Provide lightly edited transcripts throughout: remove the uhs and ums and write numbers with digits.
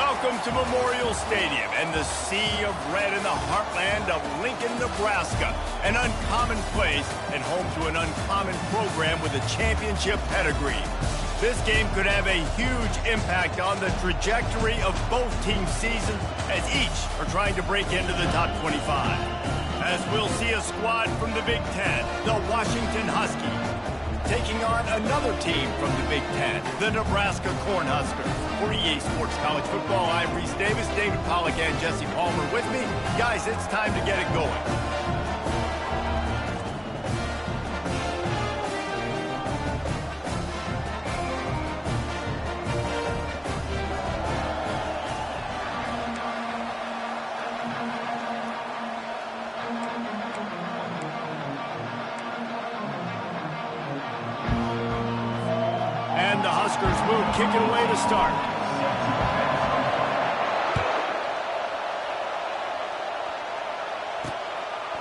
Welcome to Memorial Stadium and the sea of red in the heartland of Lincoln, Nebraska. An uncommon place and home to an uncommon program with a championship pedigree. This game could have a huge impact on the trajectory of both teams' seasons as each are trying to break into the top 25. As we'll see a squad from the Big Ten, the Washington Huskies, taking on another team from the Big Ten, the Nebraska Cornhuskers. For EA Sports College Football, I'm Reese Davis, David Pollack, and Jesse Palmer with me. Guys, it's time to get it going. And the Huskers will kick it away to start.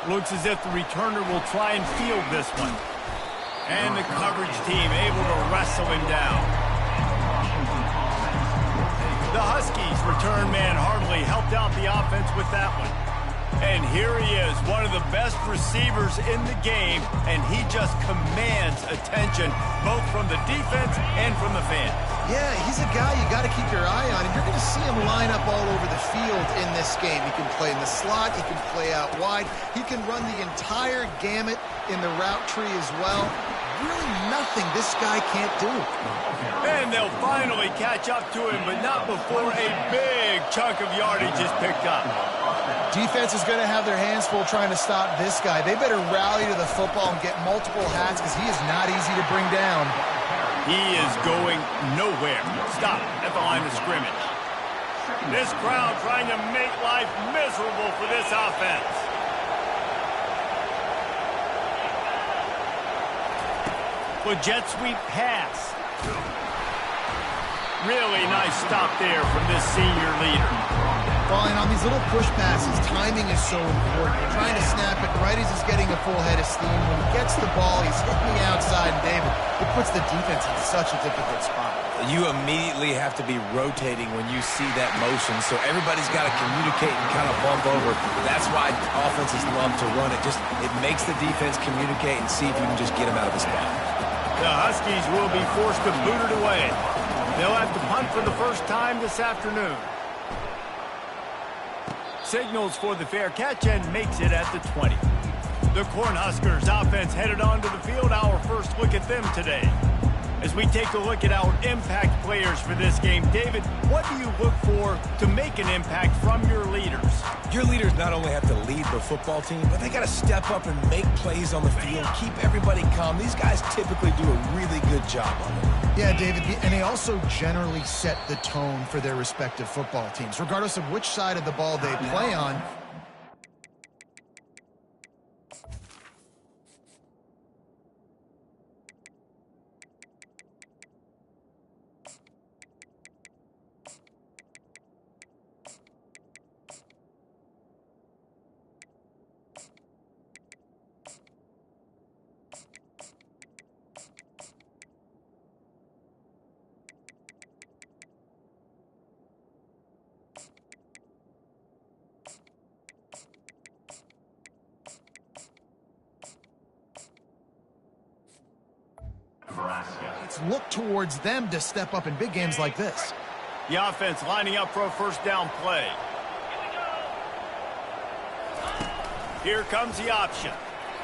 Looks as if the returner will try and field this one. And the coverage team able to wrestle him down. The Huskies return man hardly helped out the offense with that one. And here he is, one of the best receivers in the game, and he just commands attention, both from the defense and from the fans. Yeah, he's a guy you got to keep your eye on, and you're going to see him line up all over the field in this game. He can play in the slot, he can play out wide, he can run the entire gamut in the route tree as well. Really nothing this guy can't do. And they'll finally catch up to him, but not before a big chunk of yardage is picked up. Defense is going to have their hands full trying to stop this guy. They better rally to the football and get multiple hats because he is not easy to bring down. He is going nowhere. Stop at the line of scrimmage. This crowd trying to make life miserable for this offense. The jet sweep pass. Really nice stop there from this senior leader. Falling on these little push passes, timing is so important. You're trying to snap it right as he's getting a full head of steam. When he gets the ball, he's hitting the outside, and David, it puts the defense in such a difficult spot. You immediately have to be rotating when you see that motion, so everybody's got to communicate and kind of bump over. That's why offenses love to run it. It makes the defense communicate and see if you can just get him out of the spot. The Huskies will be forced to boot it away. They'll have to punt for the first time this afternoon. Signals for the fair catch and makes it at the 20. The Cornhuskers offense headed onto the field. Our first look at them today. As we take a look at our impact players for this game, David, what do you look for to make an impact from your leaders? Your leaders not only have to lead the football team, but they got to step up and make plays on the field, keep everybody calm. These guys typically do a really good job of it. Yeah, David, and they also generally set the tone for their respective football teams, regardless of which side of the ball they play on. Let's look towards them to step up in big games like this. The offense lining up for a first down play. Here comes the option.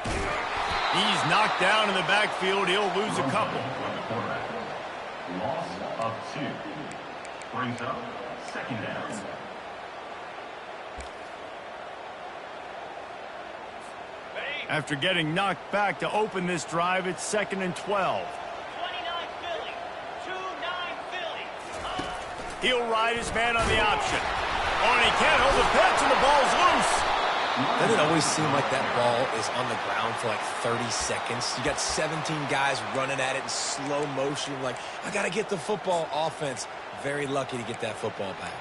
He's knocked down in the backfield. He'll lose a couple. Loss of 2. Brings up second down. After getting knocked back to open this drive, it's 2nd and 12. He'll ride his man on the option. Oh, and he can't hold the pitch, and the ball's loose. Doesn't it always seem like that ball is on the ground for like 30 seconds? You got 17 guys running at it in slow motion. Like, I got to get the football. Offense, very lucky to get that football back.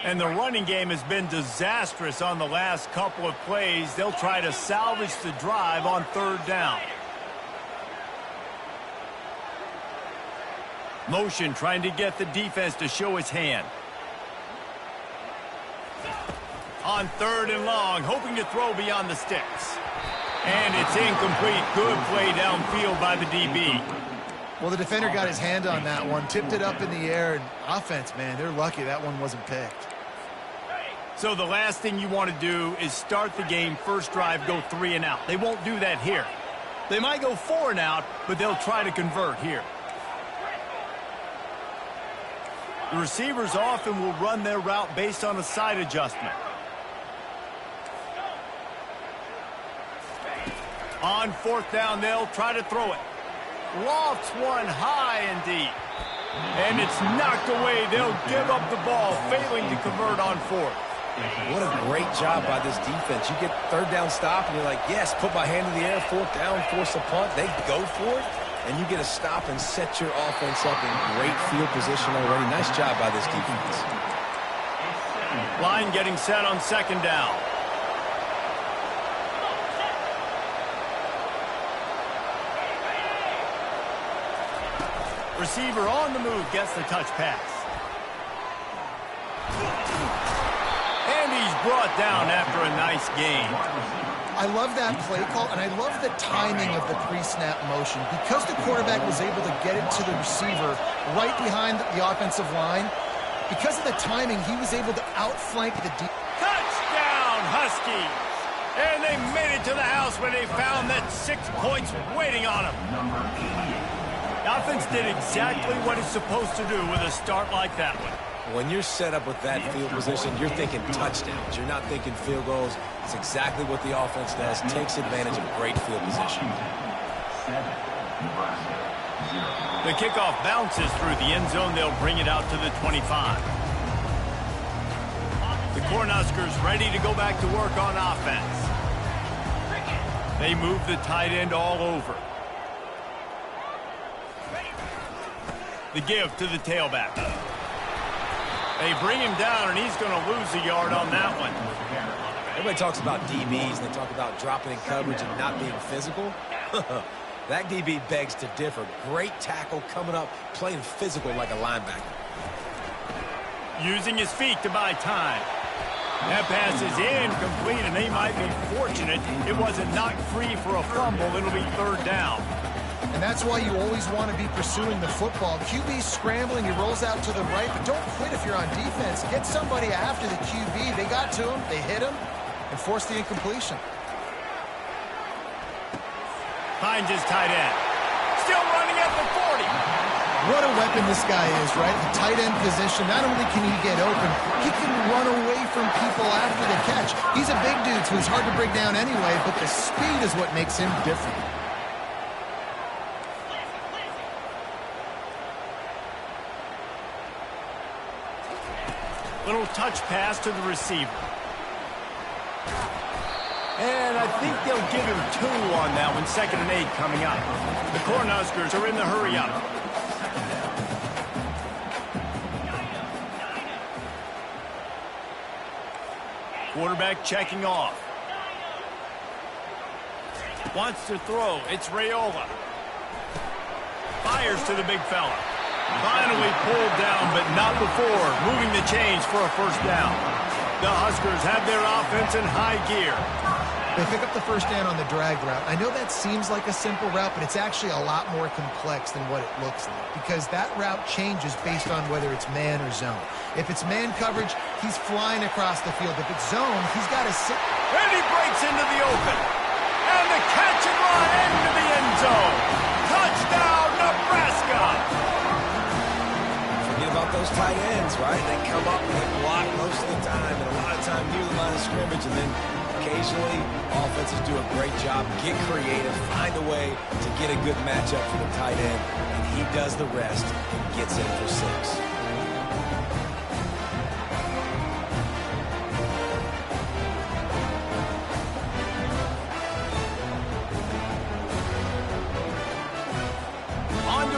And the running game has been disastrous on the last couple of plays. They'll try to salvage the drive on 3rd down. Motion trying to get the defense to show his hand. On 3rd and long, hoping to throw beyond the sticks. And it's incomplete. Good play downfield by the DB. Well, the defender got his hand on that one, tipped it up in the air, and offense, man, they're lucky that one wasn't picked. So the last thing you want to do is start the game, first drive, go 3 and out. They won't do that here. They might go 4 and out, but they'll try to convert here. The receivers often will run their route based on a side adjustment. On 4th down, they'll try to throw it. Lofts one high and deep. And it's knocked away. They'll give up the ball, failing to convert on 4th. What a great job by this defense. You get 3rd down stop, and you're like, yes, put my hand in the air, 4th down, force a punt. They go for it, and you get a stop and set your offense up in great field position already. Nice job by this defense. Line getting set on 2nd down. Receiver on the move, gets the touch pass. And he's brought down after a nice gain. I love that play call, and I love the timing of the pre-snap motion. Because the quarterback was able to get it to the receiver right behind the offensive line, because of the timing, he was able to outflank the deep. Touchdown, Huskies! And they made it to the house where they found that 6 points waiting on them. The offense did exactly what it's supposed to do with a start like that one. When you're set up with that field position, you're thinking touchdowns. You're not thinking field goals. It's exactly what the offense does. Takes advantage of great field position. The kickoff bounces through the end zone. They'll bring it out to the 25. The Cornhuskers ready to go back to work on offense. They move the tight end all over. The give to the tailback. They bring him down, and he's going to lose a yard on that one. Everybody talks about DBs, and they talk about dropping in coverage and not being physical. That DB begs to differ. Great tackle coming up, playing physical like a linebacker. Using his feet to buy time. That pass is incomplete, and they might be fortunate it wasn't knocked free for a fumble. It'll be 3rd down. And that's why you always want to be pursuing the football. QB's scrambling, he rolls out to the right, but don't quit if you're on defense. Get somebody after the QB. They got to him, they hit him, and forced the incompletion. Finds his tight end. Still running at the 40. What a weapon this guy is, right? The tight end position, not only can he get open, he can run away from people after the catch. He's a big dude, so he's hard to break down anyway, but the speed is what makes him different. Little touch pass to the receiver. And I think they'll give him 2 on that one. 2nd and 8 coming up. The Cornhuskers are in the hurry up. Quarterback checking off. Wants to throw. It's Raiola. Fires to the big fella. Finally pulled down, but not before moving the chains for a 1st down. The Huskers have their offense in high gear. They pick up the 1st down on the drag route. I know that seems like a simple route, but it's actually a lot more complex than what it looks like, because that route changes based on whether it's man or zone. If it's man coverage, he's flying across the field. If it's zone, he's got to sit. And he breaks into the open. And the catch and run into the end zone. Touchdown, Nebraska! Forget about those tight ends, right? They come up and they block most of the time, and a lot of time near the line of scrimmage, and then occasionally offenses do a great job, get creative, find a way to get a good matchup for the tight end, and he does the rest and gets in for 6.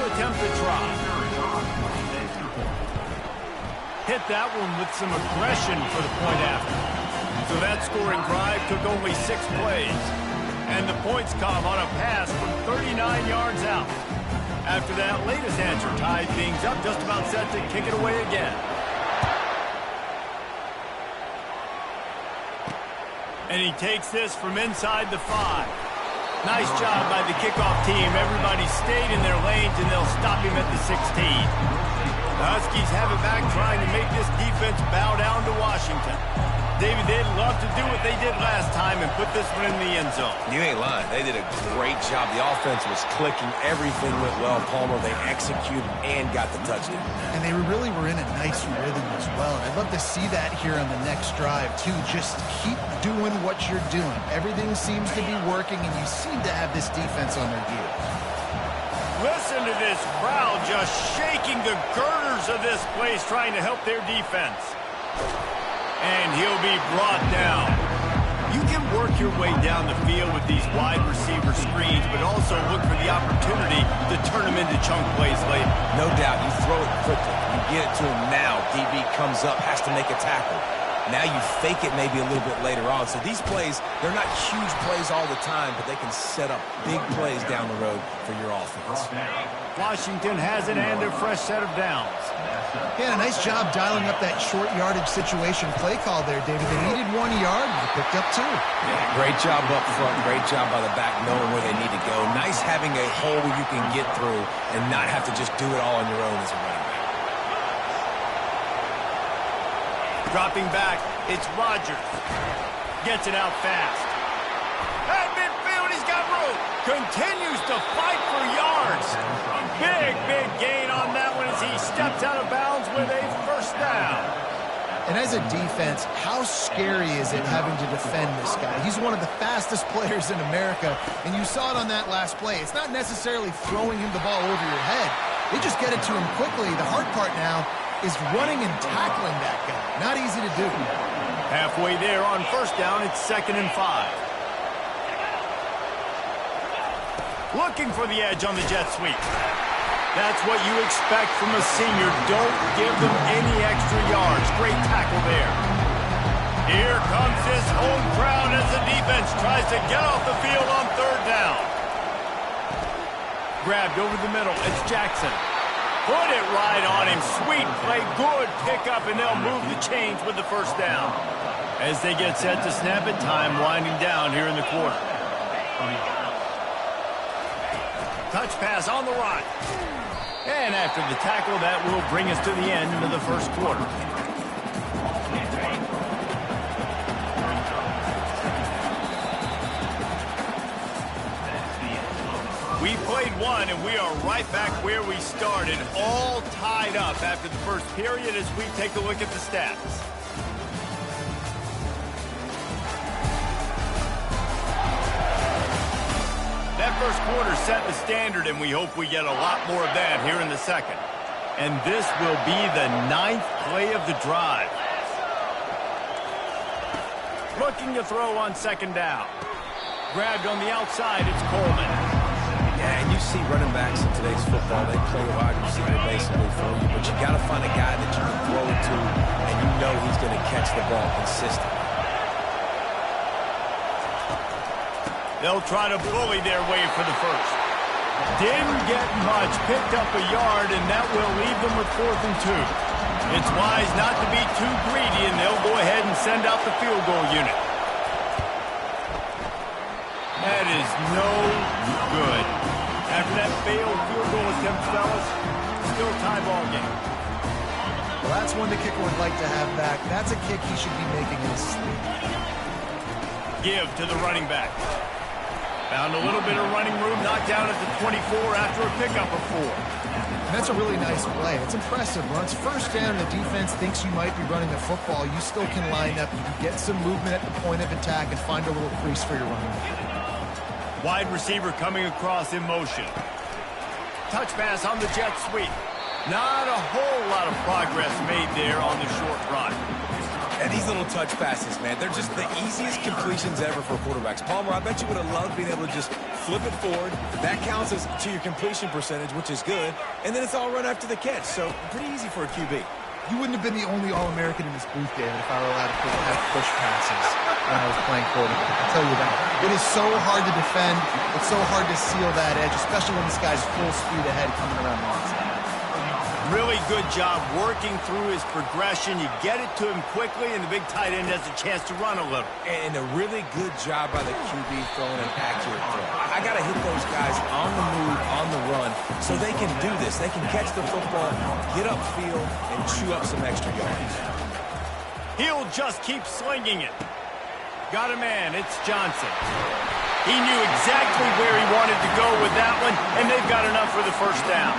Attempt to try. Hit that one with some aggression for the point after. So that scoring drive took only 6 plays. And the points come on a pass from 39 yards out. After that latest answer tied things up, just about set to kick it away again. And he takes this from inside the 5. Nice job by the kickoff team. Everybody stayed in their lanes, and they'll stop him at the 16. The Huskies have it back, trying to make this defense bow down to Washington. David, they'd love to do what they did last time and put this one in the end zone. You ain't lying. They did a great job. The offense was clicking. Everything went well, Palmer. They executed and got the touchdown. And they really were in a nice rhythm as well. And I'd love to see that here on the next drive, too. Just keep doing what you're doing. Everything seems to be working, and you seem to have this defense on their heels. Listen to this crowd just shaking the girders of this place, trying to help their defense. And he'll be brought down. You can work your way down the field with these wide receiver screens, but also look for the opportunity to turn them into chunk plays later. No doubt. You throw it quickly. You get it to him now. DB comes up, has to make a tackle. Now you fake it maybe a little bit later on. So these plays, they're not huge plays all the time, but they can set up big plays down the road for your offense. Washington has it and a fresh set of downs. Yeah, a nice job dialing up that short yardage situation play call there, David. They needed 1 yard, and they picked up 2. Yeah, great job up front. Great job by the back knowing where they need to go. Nice having a hole where you can get through and not have to just do it all on your own as a running back. Dropping back, it's Rodgers. Gets it out fast. At midfield, he's got room. Continues to fight for yards. Big gain on that one as he steps out of bounds with a first down. And as a defense, how scary is it having to defend this guy? He's one of the fastest players in America, and you saw it on that last play. It's not necessarily throwing him the ball over your head. They just get it to him quickly. The hard part now is running and tackling that guy. Not easy to do. Halfway there on first down, it's 2nd and 5. Looking for the edge on the jet sweep. That's what you expect from a senior. Don't give them any extra yards. Great tackle there. Here comes this home crowd as the defense tries to get off the field on 3rd down. Grabbed over the middle. It's Jackson. Put it right on him. Sweet play. Good pickup, and they'll move the chains with the first down. As they get set to snap it, time winding down here in the quarter. Touch pass on the run. And after the tackle, that will bring us to the end of the first quarter. We played one, and we are right back where we started, all tied up after the first period as we take a look at the stats. That first quarter set the standard, and we hope we get a lot more of that here in the second. And this will be the 9th play of the drive. Looking to throw on 2nd down. Grabbed on the outside, it's Coleman. Yeah, and you see running backs in today's football, they play wide receiver basically for you, but you got to find a guy that you can throw it to, and you know he's going to catch the ball consistently. They'll try to bully their way for the first. Didn't get much, picked up a yard, and that will leave them with 4th and 2. It's wise not to be too greedy, and they'll go ahead and send out the field goal unit. That is no good. After that failed field goal attempt, fellas, still tie ball game. Well, that's one the kicker would like to have back. That's a kick he should be making in his sleep. Give to the running back. Found a little bit of running room, knocked down at the 24 after a pickup of 4. And that's a really nice play. It's impressive. Once first down, the defense thinks you might be running the football. You still can line up. You can get some movement at the point of attack and find a little crease for your running back. Wide receiver coming across in motion. Touch pass on the jet sweep. Not a whole lot of progress made there on the short run. And these little touch passes, man, they're just the easiest completions ever for quarterbacks. Palmer, I bet you would have loved being able to just flip it forward. That counts as to your completion percentage, which is good. And then it's all run after the catch, so pretty easy for a QB. You wouldn't have been the only All-American in this booth, David, if I were allowed to have push passes when I was playing quarterback. I'll tell you that. It is so hard to defend. It's so hard to seal that edge, especially when this guy's full speed ahead coming around the outside. Really good job working through his progression. You get it to him quickly, and the big tight end has a chance to run a little. And a really good job by the QB throwing an accurate throw. I got to hit those guys on the move, on the run, so they can do this. They can catch the football, get upfield, and chew up some extra yards. He'll just keep slinging it. Got a man. It's Johnson. He knew exactly where he wanted to go with that one, and they've got enough for the first down.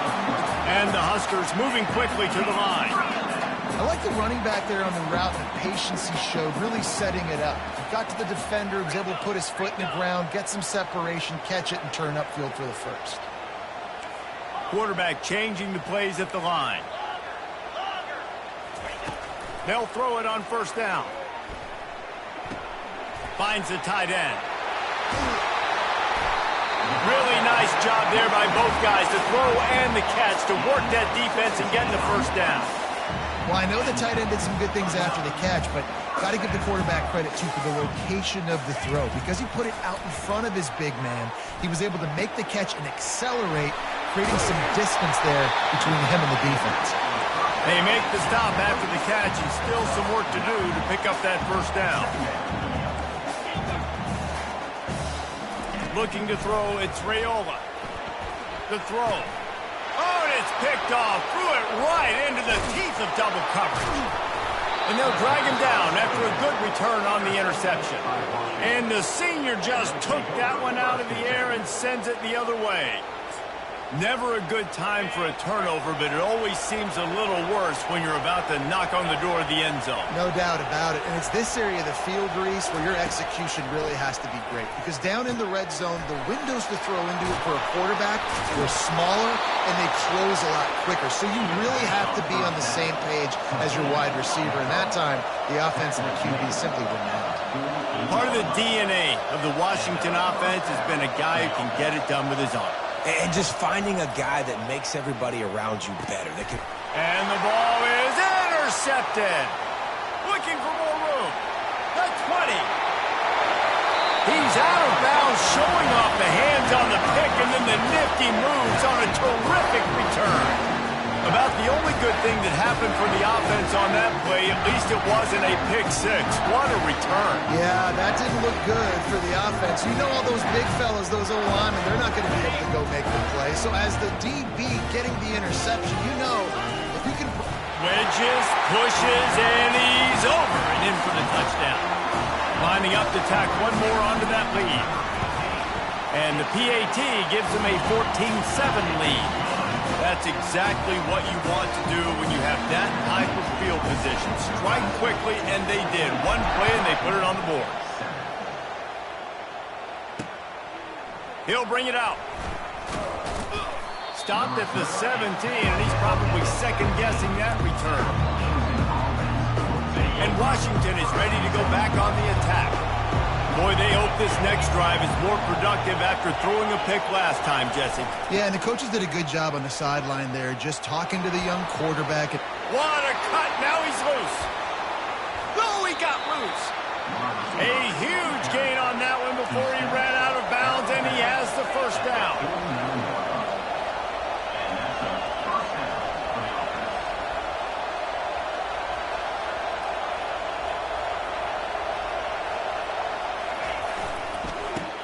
And the Huskers moving quickly to the line. I like the running back there on the route, the patience he showed, really setting it up. Got to the defender, was able to put his foot in the ground, get some separation, catch it, and turn upfield for the first. Quarterback changing the plays at the line. They'll throw it on first down. Finds the tight end. Really nice job there by both guys to throw and the catch to work that defense and get the first down. Well, I know the tight end did some good things after the catch, but got to give the quarterback credit, too, for the location of the throw. Because he put it out in front of his big man, he was able to make the catch and accelerate, creating some distance there between him and the defense. They make the stop after the catch and still some work to do to pick up that first down. Looking to throw, it's Raiola. The throw. Oh, and it's picked off. Threw it right into the teeth of double coverage. And they'll drag him down after a good return on the interception. And the senior just took that one out of the air and sends it the other way. Never a good time for a turnover, but it always seems a little worse when you're about to knock on the door of the end zone. No doubt about it. And it's this area of the field, Reese, where your execution really has to be great. Because down in the red zone, the windows to throw into it for a quarterback are smaller, and they close a lot quicker. So you really have to be on the same page as your wide receiver. And that time, the offense and the QB simply wouldn't have it. Part of the DNA of the Washington offense has been a guy who can get it done with his arm. And just finding a guy that makes everybody around you better. And the ball is intercepted. Looking for more room. The 20. He's out of bounds, showing off the hands on the pick, and then the nifty moves on a terrific return. About the only good thing that happened for the offense on that play, at least it wasn't a pick six. What a return. Yeah, that didn't look good for the offense. You know all those big fellas, those O-linemen, they're not going to be able to go make the play. So as the DB getting the interception, you know, if you can... Wedges, pushes, and he's over and in for the touchdown. Lining up to tack one more onto that lead. And the PAT gives them a 14-7 lead. That's exactly what you want to do when you have that type of field position. Strike quickly, and they did. One play, and they put it on the board. He'll bring it out. Stopped at the 17, and he's probably second-guessing that return. And Washington is ready to go back on the attack. Boy, they hope this next drive is more productive after throwing a pick last time, Jesse. Yeah, and the coaches did a good job on the sideline there, just talking to the young quarterback. What a cut! Now he's loose. Oh, he got loose. A huge gain on that one before he ran out of bounds, and he has the first down.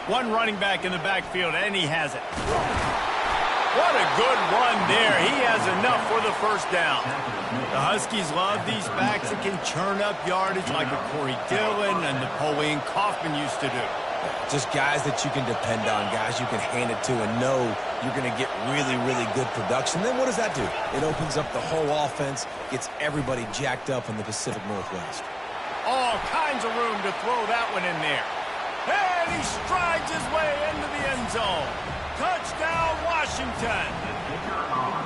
One running back in the backfield, and he has it. What a good run there. He has enough for the first down. The Huskies love these backs that can churn up yardage like a Corey Dillon and Napoleon Kaufman used to do. Just guys that you can depend on, guys you can hand it to and know you're going to get really, really good production. Then what does that do? It opens up the whole offense, gets everybody jacked up in the Pacific Northwest. All kinds of room to throw that one in there. And he strides his way into the end zone. Touchdown, Washington.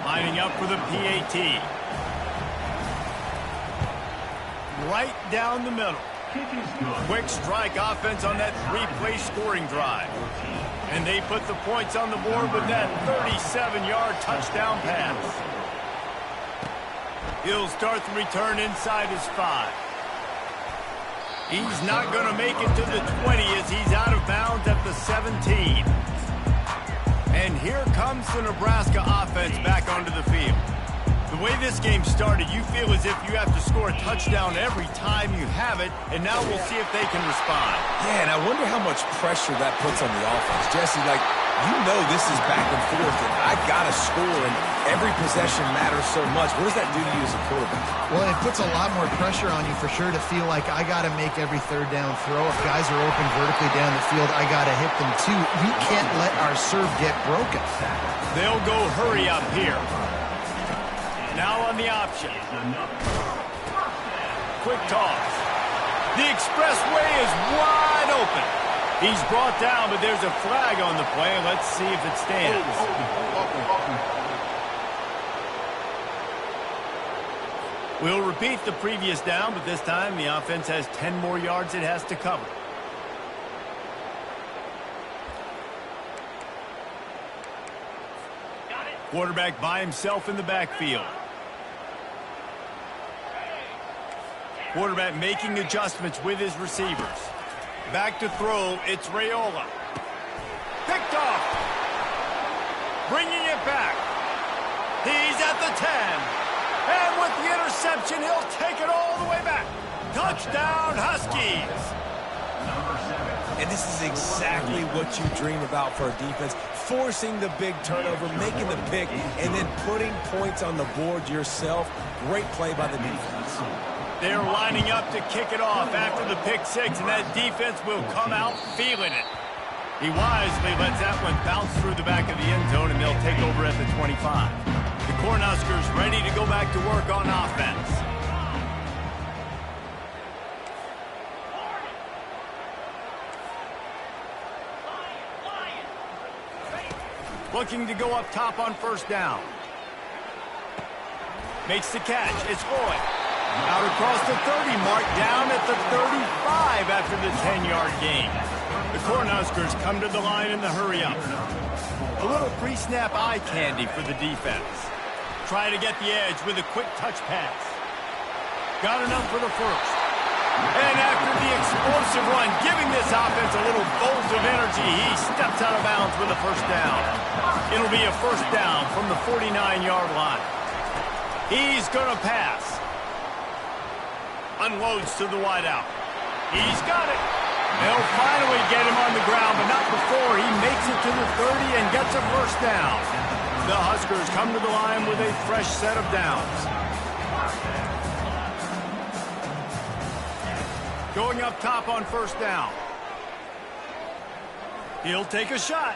Lining up for the PAT. Right down the middle. Quick strike offense on that three-play scoring drive. And they put the points on the board with that 37-yard touchdown pass. He'll start the return inside his 5. He's not going to make it to the 20 as he's out of bounds at the 17. And here comes the Nebraska offense back onto the field. The way this game started, you feel as if you have to score a touchdown every time you have it, and now we'll see if they can respond. Yeah, and I wonder how much pressure that puts on the offense. Jesse, you know this is back and forth, and I got to score, and every possession matters so much. What does that do to you as a quarterback? Well, it puts a lot more pressure on you for sure to feel like I got to make every third down throw. If guys are open vertically down the field, I got to hit them too. We can't let our serve get broken. They'll go hurry up here. Now on the option. Quick toss. The expressway is wide open. He's brought down, but there's a flag on the play. Let's see if it stands. We'll repeat the previous down, but this time the offense has 10 more yards it has to cover. Quarterback by himself in the backfield. Quarterback making adjustments with his receivers. Back to throw, it's Raiola. Picked off. Bringing it back. He's at the 10. And with the interception, he'll take it all the way back. Touchdown, Huskies. And this is exactly what you dream about for a defense. Forcing the big turnover, making the pick, and then putting points on the board yourself. Great play by the defense. They're lining up to kick it off after the pick 6, and that defense will come out feeling it. He wisely lets that one bounce through the back of the end zone, and they'll take over at the 25. The Cornhuskers ready to go back to work on offense. Looking to go up top on first down. Makes the catch. It's Floyd. Out across the 30 mark, down at the 35 after the 10-yard gain. The Cornhuskers come to the line in the hurry-up. A little pre-snap eye candy for the defense. Try to get the edge with a quick touch pass. Got enough for the first. And after the explosive run, giving this offense a little bolt of energy, he steps out of bounds with a first down. It'll be a first down from the 49-yard line. He's going to pass. Unloads to the wideout. He's got it. They'll finally get him on the ground, but not before he makes it to the 30 and gets a first down. The Huskers come to the line with a fresh set of downs. Going up top on first down. He'll take a shot.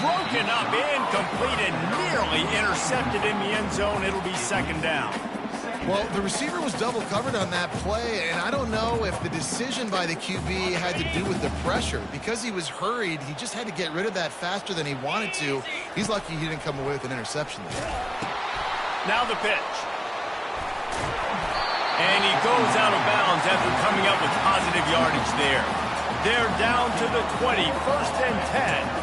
Broken up, incomplete, and nearly intercepted in the end zone. It'll be second down. Well, the receiver was double covered on that play, and I don't know if the decision by the QB had to do with the pressure. Because he was hurried, he just had to get rid of that faster than he wanted to. He's lucky he didn't come away with an interception there. Now the pitch. And he goes out of bounds after coming up with positive yardage there. They're down to the 20, first and 10.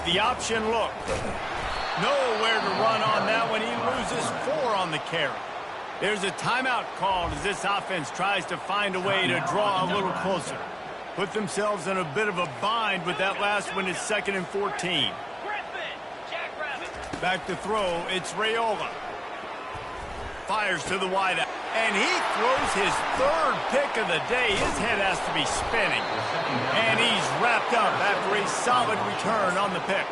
The option look. Nowhere to run on that one. He loses 4 on the carry. There's a timeout called as this offense tries to find a way to draw a little closer. Put themselves in a bit of a bind with that last one. It's 2nd and 14. Back to throw. It's Raiola. Fires to the wideout. And he throws his 3rd pick of the day. His head has to be spinning. And he's wrapped up after a solid return on the pick.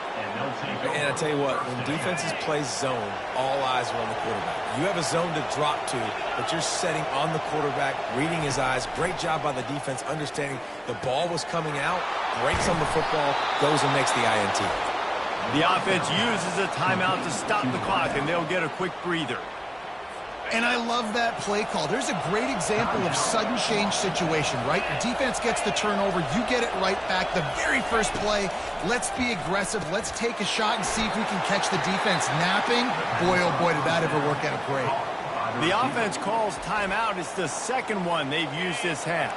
And I tell you what, when defenses play zone, all eyes are on the quarterback. You have a zone to drop to, but you're setting on the quarterback, reading his eyes. Great job by the defense, understanding the ball was coming out, breaks on the football, goes and makes the INT. The offense uses a timeout to stop the clock, and they'll get a quick breather. And I love that play call. There's a great example of sudden change situation, right? Defense gets the turnover. You get it right back. The very first play, let's be aggressive. Let's take a shot and see if we can catch the defense napping. Boy, oh boy, did that ever work out great. The offense calls timeout. It's the second one they've used this half.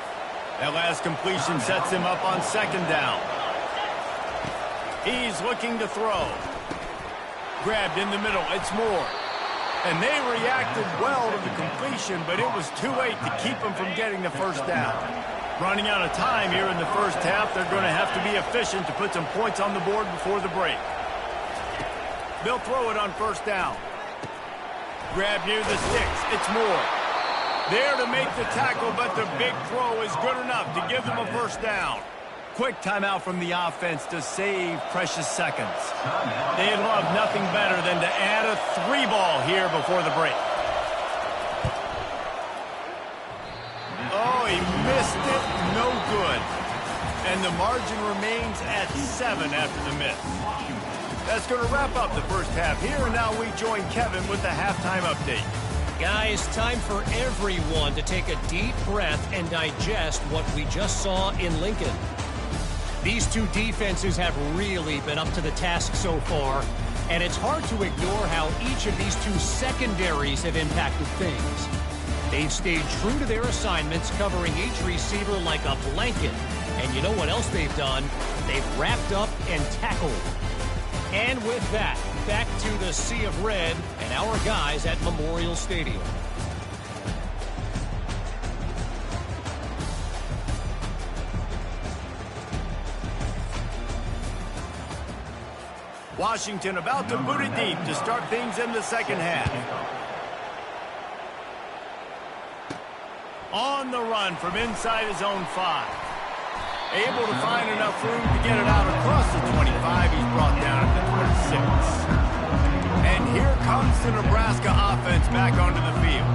That last completion sets him up on second down. He's looking to throw. Grabbed in the middle. It's Moore. And they reacted well to the completion, but it was too late to keep them from getting the first down. Running out of time here in the first half, they're going to have to be efficient to put some points on the board before the break. They'll throw it on first down. Grab near the sticks. It's Moore. There to make the tackle, but the big throw is good enough to give them a first down. Quick timeout from the offense to save precious seconds. They'd love nothing better than to add a 3-ball here before the break. Oh, he missed it. No good. And the margin remains at 7 after the miss. That's going to wrap up the first half here, and now we join Kevin with the halftime update. Guys, time for everyone to take a deep breath and digest what we just saw in Lincoln. These two defenses have really been up to the task so far, and it's hard to ignore how each of these two secondaries have impacted things. They've stayed true to their assignments, covering each receiver like a blanket. And you know what else they've done? They've wrapped up and tackled. And with that, back to the Sea of Red and our guys at Memorial Stadium. Washington about to boot it deep to start things in the second half. On the run from inside his own 5. Able to find enough room to get it out across the 25. He's brought down at the 26. And here comes the Nebraska offense back onto the field.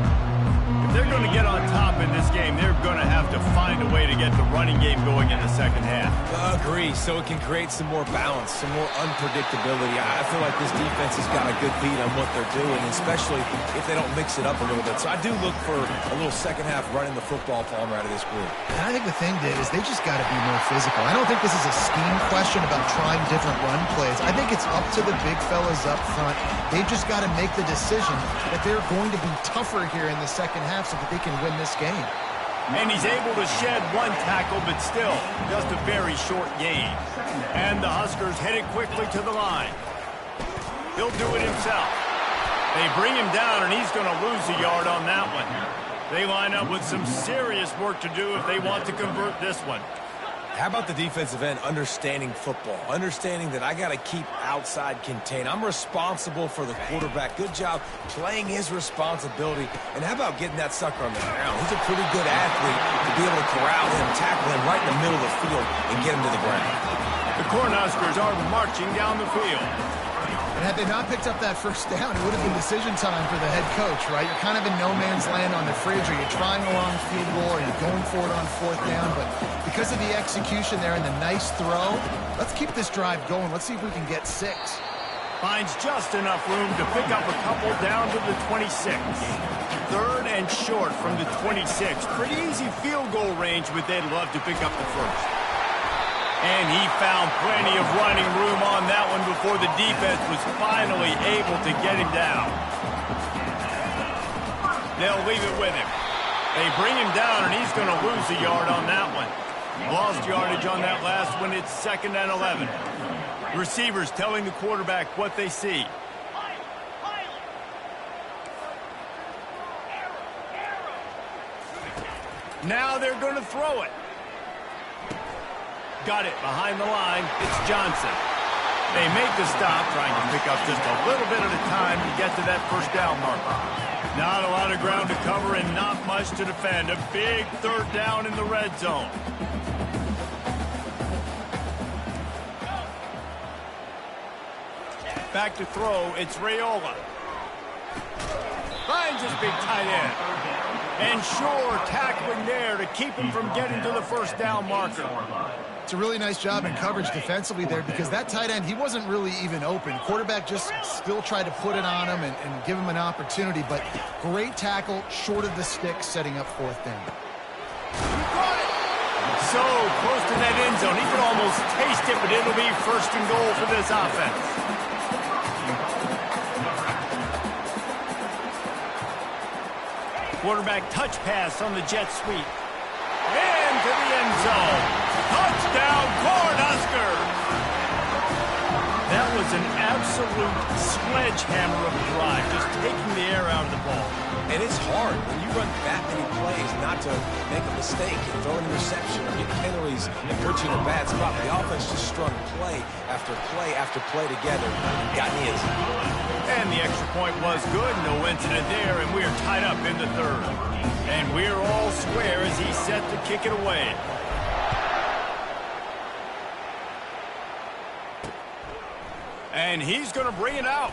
If they're going to get on top in this game, they're going to have to find a way to get the running game going in the second half. Agree, so it can create some more balance, some more unpredictability. I feel like this defense has got a good beat on what they're doing, especially if they don't mix it up a little bit. So I do look for a little second half running the football Palmer out of this group. And I think the thing, Dave, is they just got to be more physical. I don't think this is a scheme question about trying different run plays. I think it's up to the big fellas up front. They've just got to make the decision that they're going to be tougher here in the second half so that they can win this game. And he's able to shed one tackle, but still just a very short gain. And the Huskers headed quickly to the line. He'll do it himself. They bring him down, and he's going to lose a yard on that one. They line up with some serious work to do if they want to convert this one. How about the defensive end understanding football, understanding that I got to keep outside contained. I'm responsible for the quarterback. Good job playing his responsibility. And how about getting that sucker on the ground? He's a pretty good athlete to be able to corral him, tackle him right in the middle of the field, and get him to the ground. The Cornhuskers are marching down the field. And had they not picked up that first down, it would have been decision time for the head coach, right? You're kind of in no man's land on the fridge. Are you trying a long field goal? Are you going for it on fourth down? But because of the execution there and the nice throw, let's keep this drive going. Let's see if we can get 6. Finds just enough room to pick up a couple down to the 26. Third and short from the 26. Pretty easy field goal range, but they'd love to pick up the first. And he found plenty of running room on that one before the defense was finally able to get him down. They'll leave it with him. They bring him down, and he's going to lose a yard on that one. Lost yardage on that last one. It's 2nd and 11. Receivers telling the quarterback what they see. Now they're going to throw it. Got it behind the line. It's Johnson. They make the stop, trying to pick up just a little bit at a time to get to that first down marker. Not a lot of ground to cover and not much to defend. A big third down in the red zone. Back to throw. It's Raiola. Finds his big tight end. And Shore tackling there to keep him from getting to the first down marker. It's a really nice job in coverage defensively there because that tight end, he wasn't really even open. Quarterback just still tried to put it on him and give him an opportunity, but great tackle, short of the stick, setting up fourth down. So close to that end zone. He could almost taste it, but it'll be 1st and goal for this offense. Quarterback touch pass on the jet sweep. Into the end zone. Touchdown, Cornhuskers! That was an absolute sledgehammer of a drive, just taking the air out of the ball. And it's hard when you run that many plays not to make a mistake and throw an interception or get penalties and put you in a bad spot. The offense just strung play after play after play together and got his. And the extra point was good. No incident there, and we are tied up in the third. And we're all square as he's set to kick it away. And he's going to bring it out.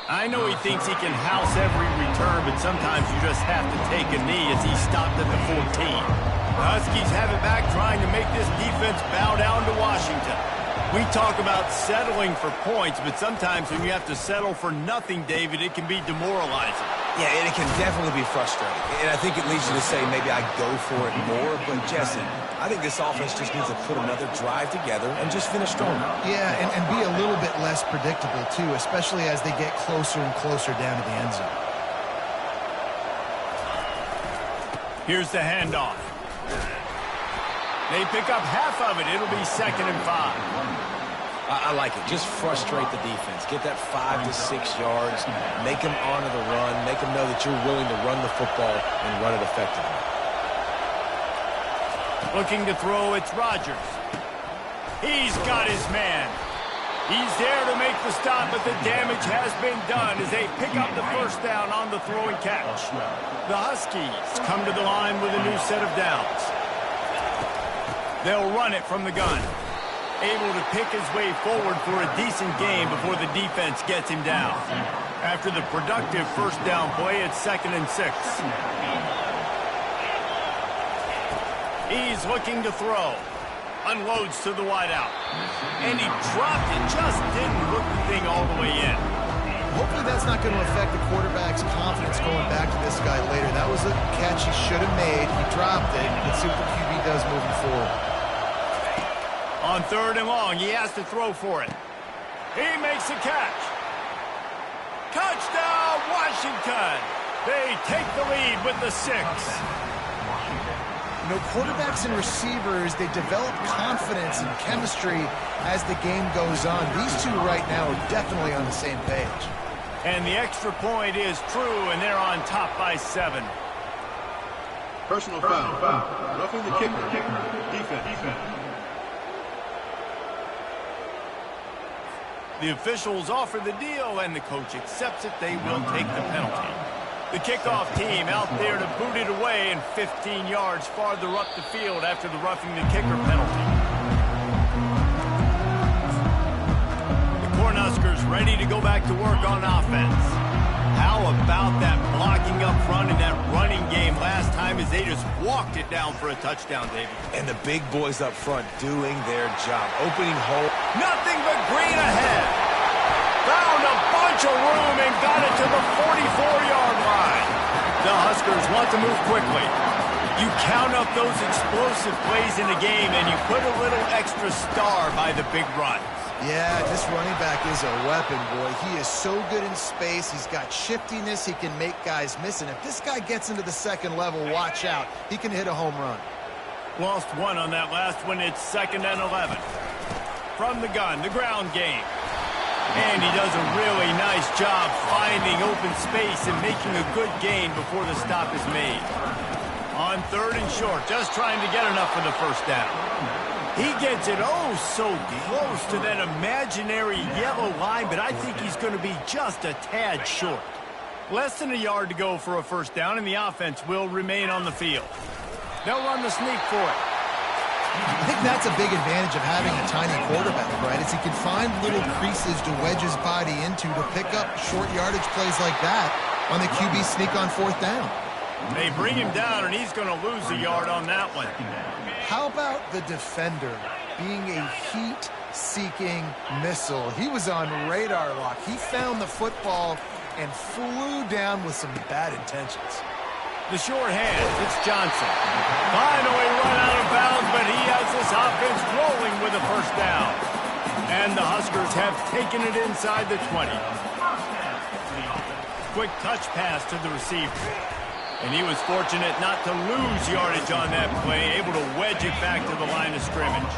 I know he thinks he can house every return, but sometimes you just have to take a knee as he stopped at the 14. The Huskies have it back, trying to make this defense bow down to Washington. We talk about settling for points, but sometimes when you have to settle for nothing, David, it can be demoralizing. Yeah, and it can definitely be frustrating. And I think it leads you to say maybe I go for it more. But, Jesse, I think this offense just needs to put another drive together and just finish strong. Yeah, and be a little bit less predictable, too, especially as they get closer and closer down to the end zone. Here's the handoff. They pick up half of it. It'll be 2nd and 5. I like it. Just frustrate the defense. Get that 5 to 6 yards. Make them honor the run. Make them know that you're willing to run the football and run it effectively. Looking to throw, it's Rodgers. He's got his man. He's there to make the stop, but the damage has been done as they pick up the first down on the throw and catch. The Huskies come to the line with a new set of downs. They'll run it from the gun. Able to pick his way forward for a decent game before the defense gets him down. After the productive first down play, it's 2nd and 6. He's looking to throw. Unloads to the wideout. And he dropped it. Just didn't hook the thing all the way in. Hopefully that's not going to affect the quarterback's confidence going back to this guy later. That was a catch he should have made. He dropped it. Let's see what the QB does moving forward. On 3rd and long, he has to throw for it. He makes a catch. Touchdown, Washington. They take the lead with the 6. You know, quarterbacks and receivers, they develop confidence and chemistry as the game goes on. These two right now are definitely on the same page. And the extra point is true, and they're on top by 7. Personal foul. Roughing the kicker. Defense. The officials offer the deal, and the coach accepts it. They will take the penalty. The kickoff team out there to boot it away, and 15 yards farther up the field after the roughing the kicker penalty. The Cornhuskers ready to go back to work on offense. How about that blocking up front and that running game last time as they just walked it down for a touchdown, David? And the big boys up front doing their job. Opening hole. Nothing but green ahead. Found a bunch of room and got it to the 44-yard line. The Huskers want to move quickly. You count up those explosive plays in the game, and you put a little extra star by the big runs. Yeah, this running back is a weapon, boy. He is so good in space. He's got shiftiness. He can make guys miss. And if this guy gets into the second level, watch out. He can hit a home run. Lost one on that last one. It's 2nd and 11. From the gun, the ground game. And he does a really nice job finding open space and making a good gain before the stop is made. On 3rd and short, just trying to get enough for the first down. He gets it so close to that imaginary yellow line, but I think he's going to be just a tad short. Less than a yard to go for a first down, and the offense will remain on the field. They'll run the sneak for it. I think that's a big advantage of having a tiny quarterback, right? Is he can find little creases to wedge his body into to pick up short yardage plays like that on the QB sneak on 4th down. They bring him down, and he's going to lose a yard on that one. How about the defender being a heat-seeking missile? He was on radar lock. He found the football and flew down with some bad intentions. The short hand, it's Johnson. Finally run out of bounds, but he has this offense rolling with a first down. And the Huskers have taken it inside the 20. Quick touch pass to the receiver. And he was fortunate not to lose yardage on that play, able to wedge it back to the line of scrimmage.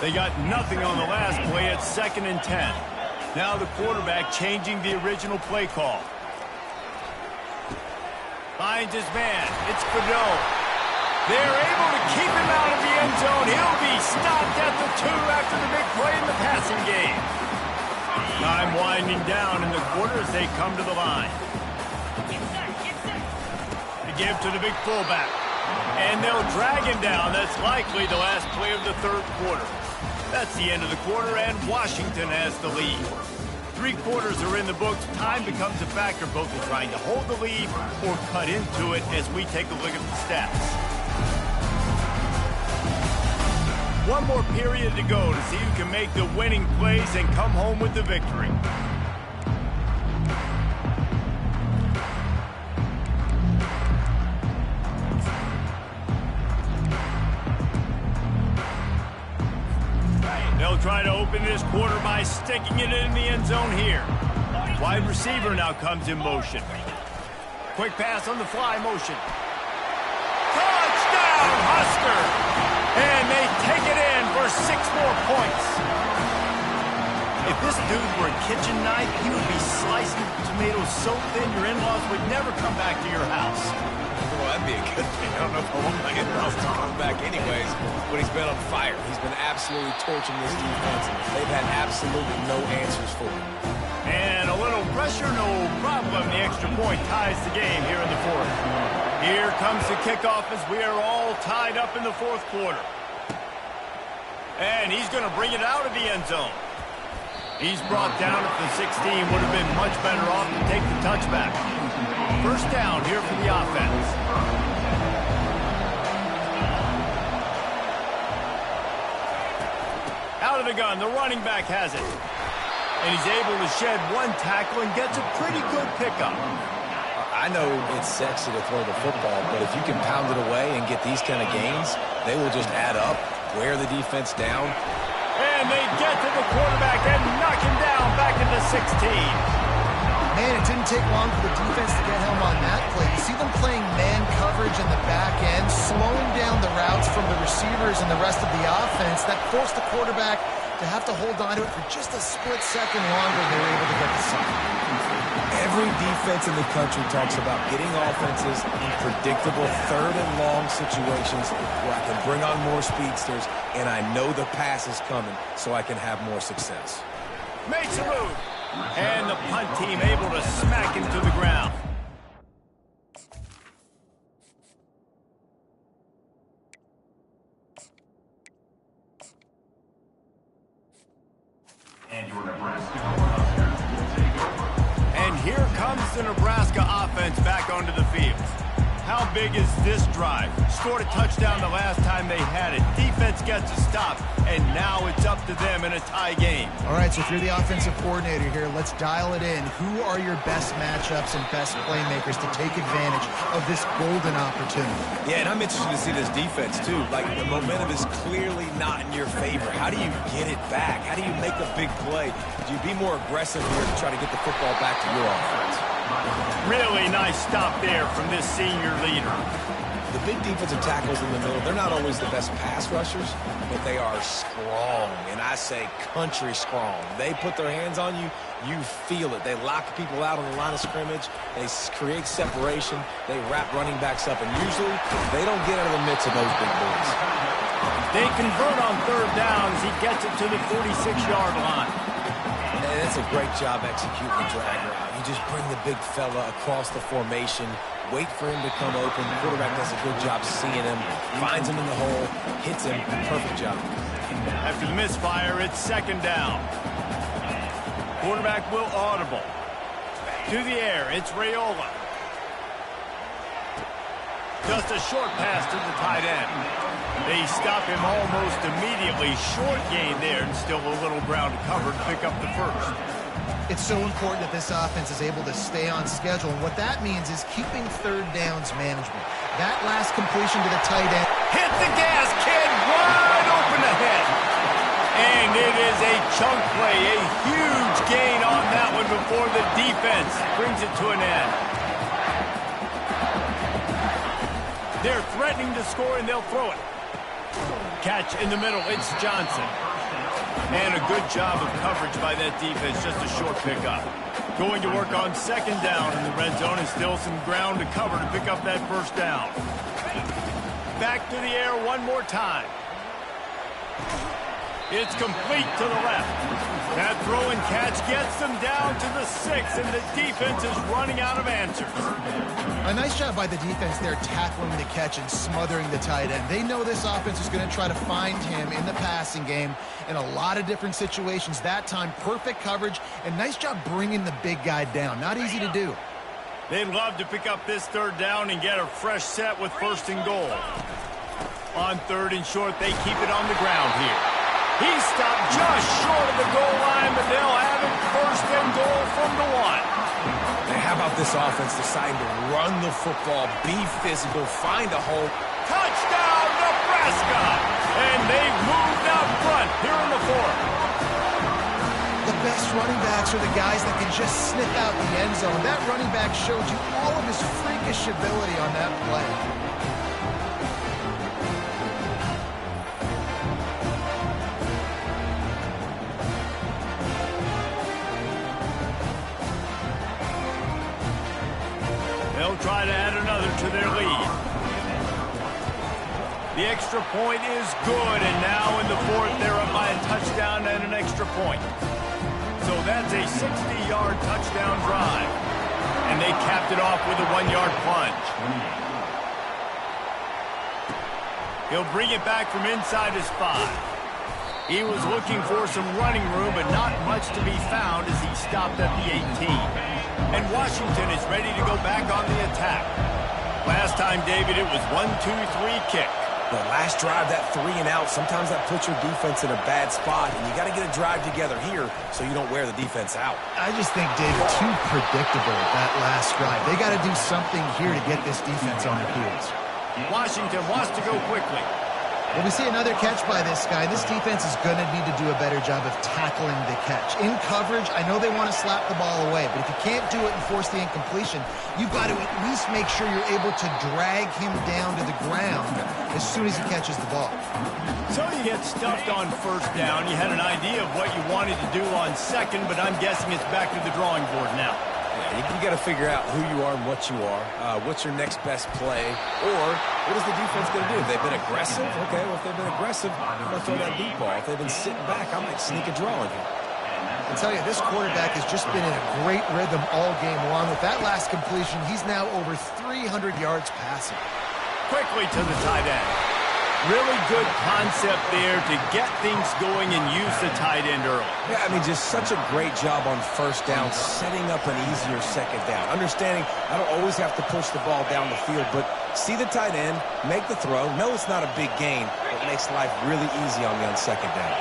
They got nothing on the last play at 2nd and 10. Now the quarterback changing the original play call. Finds his man. It's Godot. They're able to keep him out of the end zone. He'll be stopped at the 2 after the big play in the passing game. Time winding down in the quarter as they come to the line. To give to the big fullback. And they'll drag him down. That's likely the last play of the 3rd quarter. That's the end of the quarter, and Washington has the lead. 3 quarters are in the books. Time becomes a factor both in trying to hold the lead or cut into it as we take a look at the stats. One more period to go to see who can make the winning plays and come home with the victory. They'll try to open this quarter by sticking it in the end zone here. Wide receiver now comes in motion. Quick pass on the fly motion. Touchdown, Husker! And they take it in for 6 more points. If this dude were a kitchen knife, he would be slicing tomatoes so thin your in-laws would never come back to your house. Well, that'd be a good thing. I don't know if I want my in-laws to come back anyways, but he's been on fire. He's been absolutely torching this defense. They've had absolutely no answers for him. And a little pressure, no problem. The extra point ties the game here in the 4th. Here comes the kickoff as we are all tied up in the 4th quarter. And he's going to bring it out of the end zone. He's brought down at the 16. Would have been much better off to take the touchback. 1st down here for the offense. Out of the gun, the running back has it. And he's able to shed 1 tackle and gets a pretty good pickup. I know it's sexy to throw the football, but if you can pound it away and get these kind of gains, they will just add up, wear the defense down. And they get to the quarterback and knock him down back at the 16. Man, it didn't take long for the defense to get home on that play. You see them playing man coverage in the back end, slowing down the routes from the receivers and the rest of the offense. That forced the quarterback to have to hold on to it for just a split second longer. They were able to get the sack. Every defense in the country talks about getting offenses in predictable 3rd and long situations where I can bring on more speedsters and I know the pass is coming so I can have more success. Makes a move. And the punt team able to smack him to the ground. And your Nebraska Huskers will take over. And here comes the Nebraska offense back onto the field. How big is this drive? Scored a touchdown the last time they had it. Defense gets a stop, and now it's up to them in a tie game. All right, so if you're the offensive coordinator here, let's dial it in. Who are your best matchups and best playmakers to take advantage of this golden opportunity? Yeah, and I'm interested to see this defense, too. Like, the momentum is clearly not in your favor. How do you get it back? How do you make a big play? Do you be more aggressive here to try to get the football back to your offense? Really nice stop there from this senior leader. The big defensive tackles in the middle, they're not always the best pass rushers, but they are strong, and I say country strong. They put their hands on you, you feel it. They lock people out on the line of scrimmage. They create separation. They wrap running backs up, and usually they don't get out of the midst of those big boys. They convert on 3rd down as he gets it to the 46-yard line. And that's a great job executing the drag route. You just bring the big fella across the formation, wait for him to come open. The quarterback does a good job seeing him, finds him in the hole, hits him. Perfect job. After the misfire, it's 2nd down. Quarterback will audible. To the air, it's Raiola. Just a short pass to the tight end. They stop him almost immediately. Short gain there, and still a little ground to cover to pick up the 1st. It's so important that this offense is able to stay on schedule, and what that means is keeping 3rd downs management. That last completion to the tight end. Hit the gas, kid! Wide open ahead. And it is a chunk play, a huge gain on that one before the defense brings it to an end. They're threatening to score, and they'll throw it. Catch in the middle. It's Johnson. And a good job of coverage by that defense. Just a short pickup. Going to work on second down in the red zone, and still some ground to cover to pick up that first down. Back to the air one more time. It's complete to the left. That throw and catch gets them down to the 6, and the defense is running out of answers. A nice job by the defense there, tackling the catch and smothering the tight end. They know this offense is going to try to find him in the passing game in a lot of different situations. That time, perfect coverage, and nice job bringing the big guy down. Not easy to do. They'd love to pick up this third down and get a fresh set with first and goal. On third and short, they keep it on the ground here. He stopped just short of the goal line, but they'll have it first and goal from the 1. Now, how about this offense deciding to run the football, be physical, find a hole? Touchdown, Nebraska! And they've moved out front here in the 4th. The best running backs are the guys that can just sniff out the end zone. That running back showed you all of his freakish ability on that play. They'll try to add another to their lead. The extra point is good, and now in the 4th, they're up by a touchdown and an extra point. So that's a 60-yard touchdown drive. And they capped it off with a 1-yard plunge. He'll bring it back from inside his 5. He was looking for some running room, but not much to be found as he stopped at the 18. And Washington is ready to go back on the attack. Last time, David, it was 1-2-3 kick. The last drive, that 3 and out, sometimes that puts your defense in a bad spot, and you got to get a drive together here so you don't wear the defense out. I just think, David, too predictable, that last drive. They got to do something here to get this defense on their heels. Washington wants to go quickly. Well, we see another catch by this guy. This defense is going to need to do a better job of tackling the catch. In coverage, I know they want to slap the ball away, but if you can't do it and force the incompletion, you've got to at least make sure you're able to drag him down to the ground as soon as he catches the ball. So you get stuffed on first down. You had an idea of what you wanted to do on second, but I'm guessing it's back to the drawing board now. You got to figure out who you are and what you are. What's your next best play? Or what is the defense going to do? If they've been aggressive, okay, well, if they've been aggressive, I'm going to throw that deep ball. If they've been sitting back, I might sneak a draw in here. I tell you, this quarterback has just been in a great rhythm all game long. With that last completion, he's now over 300 yards passing. Quickly to the tight end. Really good concept there to get things going and use the tight end early. Yeah, I mean, just such a great job on first down, setting up an easier second down. Understanding I don't always have to push the ball down the field, but see the tight end, make the throw. No, it's not a big gain, but it makes life really easy on me on second down.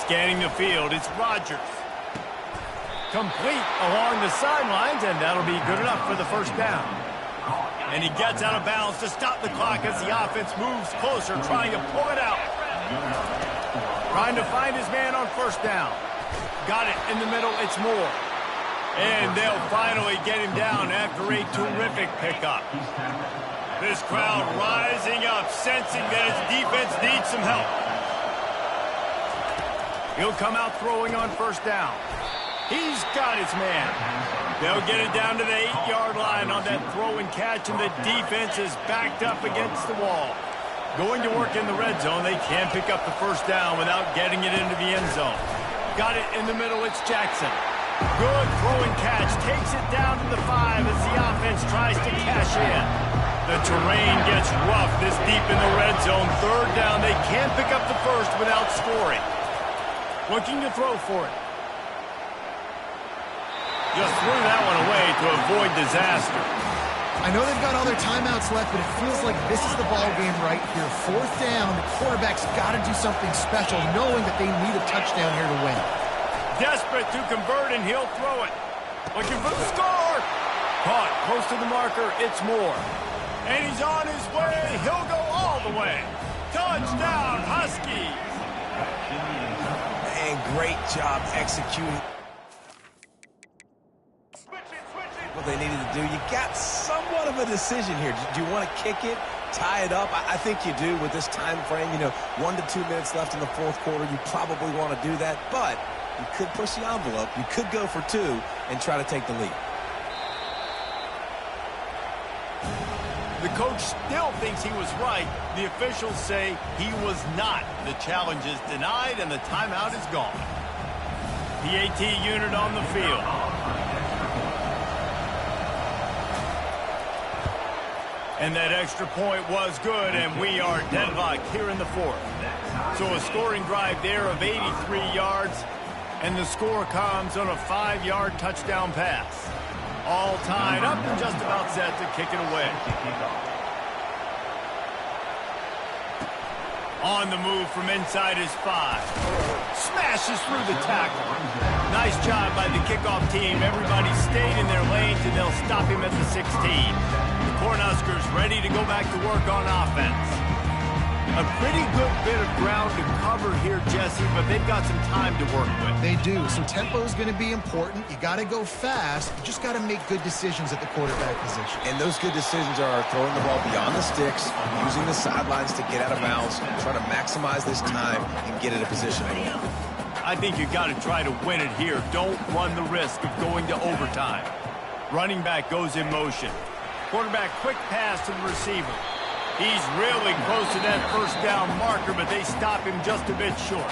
Scanning the field, it's Rodgers. Complete along the sidelines, and that'll be good enough for the first down. And he gets out of bounds to stop the clock as the offense moves closer, trying to pull it out. Trying to find his man on first down. Got it in the middle, it's Moore. And they'll finally get him down after a terrific pickup. This crowd rising up, sensing that his defense needs some help. He'll come out throwing on first down. He's got his man. They'll get it down to the 8-yard line on that throw and catch, and the defense is backed up against the wall. Going to work in the red zone, they can't pick up the first down without getting it into the end zone. Got it in the middle, it's Jackson. Good throw and catch, takes it down to the 5 as the offense tries to cash in. The terrain gets rough this deep in the red zone. Third down, they can't pick up the first without scoring. Looking to throw for it. Just threw that one away to avoid disaster. I know they've got all their timeouts left, but it feels like this is the ball game right here. Fourth down, the quarterback's got to do something special, knowing that they need a touchdown here to win. Desperate to convert, and he'll throw it. Looking for the score. Caught close to the marker, it's Moore. And he's on his way. He'll go all the way. Touchdown, Huskies. And great job executing. what they needed to do. You got somewhat of a decision here. Do you want to kick it, tie it up? I think you do with this time frame. 1 to 2 minutes left in the fourth quarter. You probably want to do that, but you could push the envelope. You could go for 2 and try to take the lead. The coach still thinks he was right. The officials say he was not. The challenge is denied, and the timeout is gone. PAT unit on the field. And that extra point was good, and we are deadlocked here in the fourth. So a scoring drive there of 83 yards, and the score comes on a 5-yard touchdown pass. All tied up and just about set to kick it away. On the move from inside his 5. Smashes through the tackle. Nice job by the kickoff team. Everybody stayed in their lanes, and they'll stop him at the 16. The Cornhuskers ready to go back to work on offense. A pretty good bit of ground to cover here, Jesse, but they've got some time to work with. They do. So tempo is going to be important. You got to go fast. You just got to make good decisions at the quarterback position. And those good decisions are throwing the ball beyond the sticks, using the sidelines to get out of bounds, trying to maximize this time and get it a position again. I think you got to try to win it here. Don't run the risk of going to overtime. Running back goes in motion. Quarterback quick pass to the receiver. He's really close to that first down marker, but they stop him just a bit short.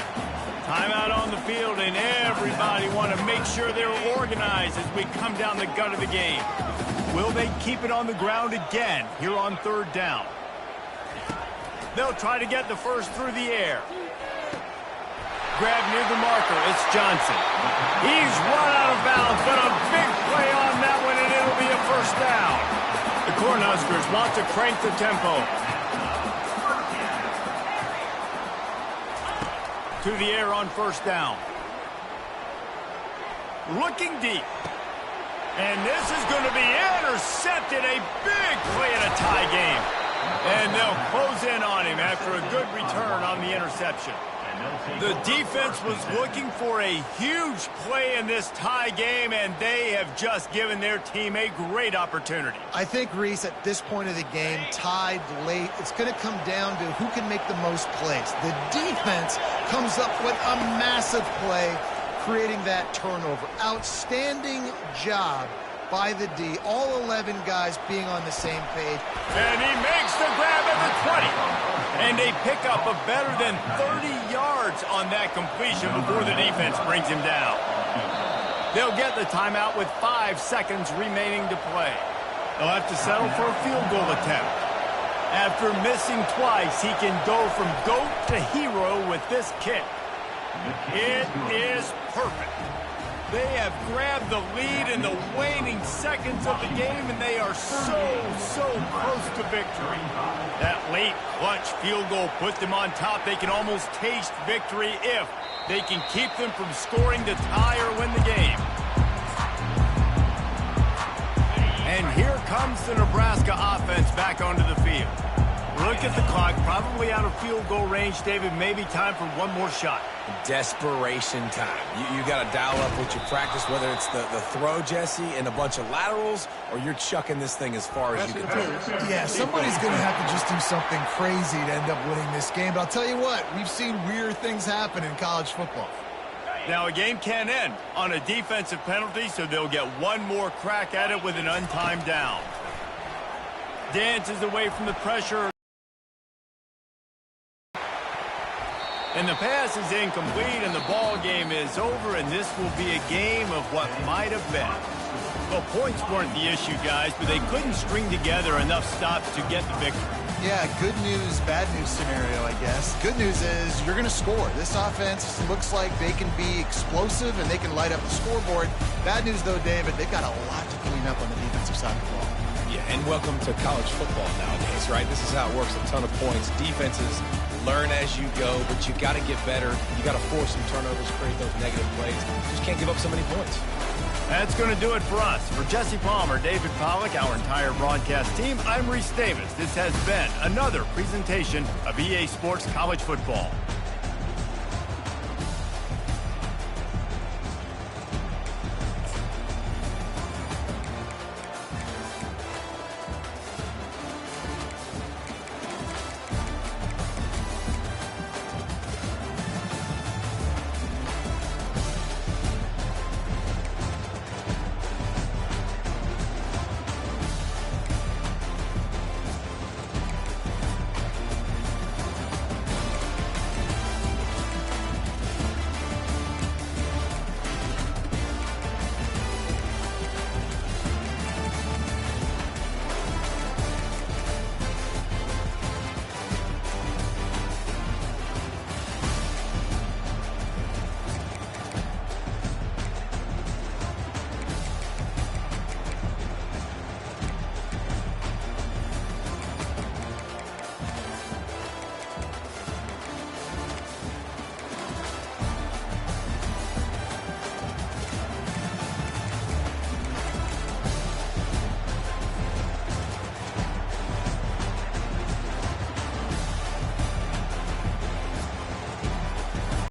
Timeout on the field, and everybody want to make sure they're organized as we come down the gut of the game. Will they keep it on the ground again here on 3rd down? They'll try to get the first through the air. Grab near the marker. It's Johnson. He's run out of bounds, but a big play on that one, and it'll be a first down. The Cornhuskers want to crank the tempo. To the air on 1st down. Looking deep. And this is going to be intercepted. A big play in a tie game. And they'll close in on him after a good return on the interception. The defense was looking for a huge play in this tie game, and they have just given their team a great opportunity. I think, Reese, at this point of the game, tied late, it's going to come down to who can make the most plays. The defense comes up with a massive play, creating that turnover. Outstanding job by the D. All 11 guys being on the same page. And he makes the grab at the 20. And a pickup of better than 30 yards on that completion before the defense brings him down. They'll get the timeout with 5 seconds remaining to play. They'll have to settle for a field goal attempt. After missing twice, he can go from GOAT to hero with this kick. It is perfect. They have grabbed the lead in the waning seconds of the game, and they are so close to victory. That late clutch field goal put them on top. They can almost taste victory if they can keep them from scoring to tie or win the game. And here comes the Nebraska offense back onto the field. Look at the clock, probably out of field goal range, David. Maybe time for one more shot. Desperation time. You got to dial up what you practice, whether it's the throw, Jesse, and a bunch of laterals, or you're chucking this thing as far as you can throw. Yeah, somebody's going to have to just do something crazy to end up winning this game. But I'll tell you what, we've seen weird things happen in college football. Now, a game can end on a defensive penalty, so they'll get one more crack at it with an untimed down. Dances away from the pressure. And the pass is incomplete, and the ball game is over, and this will be a game of what might have been. Well, points weren't the issue, guys, but they couldn't string together enough stops to get the victory. Yeah, good news, bad news scenario, I guess. Good news is you're going to score. This offense looks like they can be explosive, and they can light up the scoreboard. Bad news, though, David, they've got a lot to clean up on the defensive side of the ball. Yeah, and welcome to college football nowadays, right? This is how it works, a ton of points. Defenses learn as you go, but you got to get better. You got to force some turnovers, create those negative plays. Just can't give up so many points. That's going to do it for us. For Jesse Palmer, David Pollack, our entire broadcast team, I'm Reese Davis. This has been another presentation of EA Sports College Football.